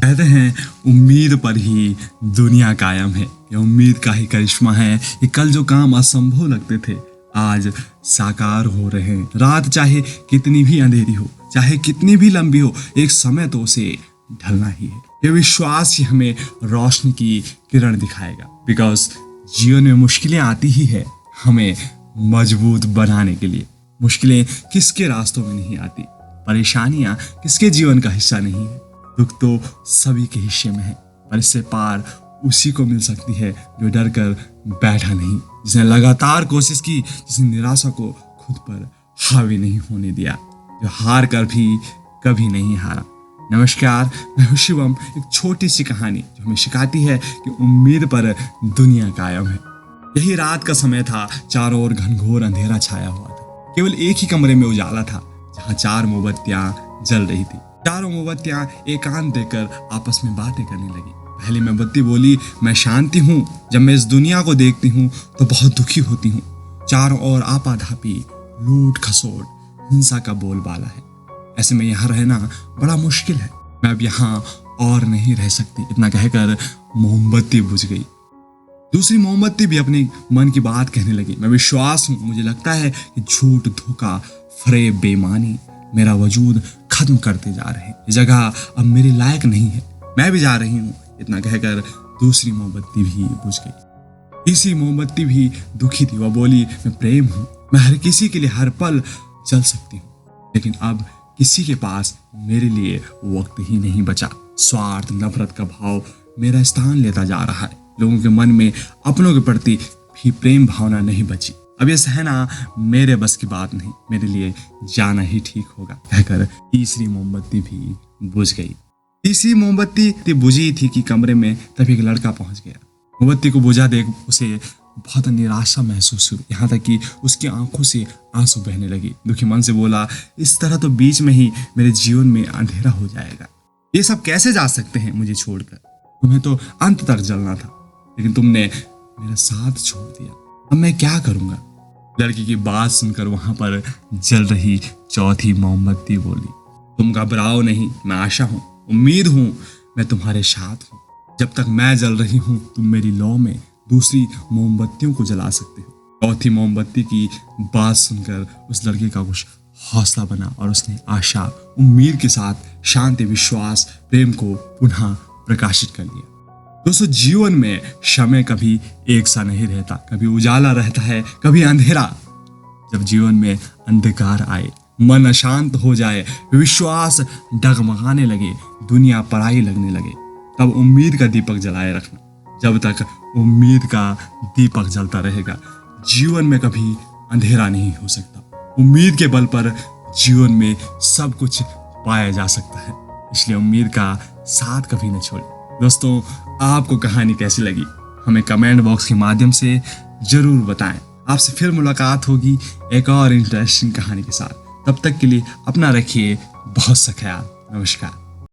कहते हैं उम्मीद पर ही दुनिया कायम है। ये उम्मीद का ही करिश्मा है कि कल जो काम असंभव लगते थे आज साकार हो रहे हैं। रात चाहे कितनी भी अंधेरी हो, चाहे कितनी भी लंबी हो, एक समय तो उसे ढलना ही है। ये विश्वास ही हमें रोशनी की किरण दिखाएगा। बिकॉज जीवन में मुश्किलें आती ही है हमें मजबूत बनाने के लिए। मुश्किलें किसके रास्तों में नहीं आती, परेशानियां किसके जीवन का हिस्सा नहीं है। दुख तो सभी के हिस्से में है, पर इससे पार उसी को मिल सकती है जो डर कर बैठा नहीं, जिसने लगातार कोशिश की, जिसने निराशा को खुद पर हावी नहीं होने दिया, जो हार कर भी कभी नहीं हारा। नमस्कार, मैं हूं शिवम। एक छोटी सी कहानी जो हमें सिखाती है कि उम्मीद पर दुनिया कायम है। यही रात का समय था, चारों ओर घनघोर अंधेरा छाया हुआ था। केवल एक ही कमरे में उजाला था, जहां 4 मोमबत्तियां जल रही थी। चारों मोमबत्तियां एकांत देकर आपस में बातें करने लगी। पहली मोमबत्ती बोली, मैं शांति हूँ। जब मैं इस दुनिया को देखती हूँ तो बहुत दुखी होती हूँ। चारों ओर आपाधापी, लूट खसोट, हिंसा का बोलबाला है। ऐसे में यहाँ रहना बड़ा मुश्किल है। मैं अब यहाँ और नहीं रह सकती। इतना कहकर मोमबत्ती बुझ गई। दूसरी मोमबत्ती भी अपनी मन की बात कहने लगी। मैं विश्वास हूँ, मुझे लगता है कि झूठ, धोखा, फरेब, बेईमानी मेरा वजूद खत्म करते जा रहे हैं। ये जगह अब मेरे लायक नहीं है, मैं भी जा रही हूँ। इतना कहकर दूसरी मोमबत्ती भी बुझ गई। तीसरी मोमबत्ती भी दुखी थी। वह बोली, मैं प्रेम हूँ, मैं हर किसी के लिए हर पल चल सकती हूँ, लेकिन अब किसी के पास मेरे लिए वक्त ही नहीं बचा। स्वार्थ, नफरत का भाव मेरा स्थान लेता जा रहा है। लोगों के मन में अपनों के प्रति भी प्रेम भावना नहीं बची। अब ये सहना मेरे बस की बात नहीं, मेरे लिए जाना ही ठीक होगा, कहकर तीसरी मोमबत्ती भी बुझ गई। तीसरी मोमबत्ती बुझी थी कि कमरे में तभी एक लड़का पहुंच गया। मोमबत्ती को बुझा देख उसे बहुत निराशा महसूस हुई, यहाँ तक कि उसकी आंखों से आंसू बहने लगी। दुखी मन से बोला, इस तरह तो बीच में ही मेरे जीवन में अंधेरा हो जाएगा। ये सब कैसे जा सकते हैं मुझे छोड़कर? तुम्हें तो अंत तक जलना था, लेकिन तुमने मेरा साथ छोड़ दिया। अब मैं क्या करूंगा? लड़की की बात सुनकर वहां पर जल रही चौथी मोमबत्ती बोली, तुम घबराओ नहीं, मैं आशा हूँ, उम्मीद हूँ, मैं तुम्हारे साथ हूँ। जब तक मैं जल रही हूँ तुम मेरी लौ में दूसरी मोमबत्तियों को जला सकते हो। चौथी मोमबत्ती की बात सुनकर उस लड़के का कुछ हौसला बना और उसने आशा, उम्मीद के साथ शांति, विश्वास, प्रेम को पुनः प्रकाशित कर लिया। दोस्तों, जीवन में समय कभी एक सा नहीं रहता। कभी उजाला रहता है, कभी अंधेरा। जब जीवन में अंधकार आए, मन अशांत हो जाए, विश्वास डगमगाने लगे, दुनिया पराई लगने लगे, तब उम्मीद का दीपक जलाए रखना। जब तक उम्मीद का दीपक जलता रहेगा, जीवन में कभी अंधेरा नहीं हो सकता। उम्मीद के बल पर जीवन में सब कुछ पाया जा सकता है। इसलिए उम्मीद का साथ कभी न छोड़ें। दोस्तों, आपको कहानी कैसी लगी हमें कमेंट बॉक्स के माध्यम से जरूर बताएं। आपसे फिर मुलाकात होगी एक और इंटरेस्टिंग कहानी के साथ। तब तक के लिए अपना रखिए बहुत सा ख्याल। नमस्कार।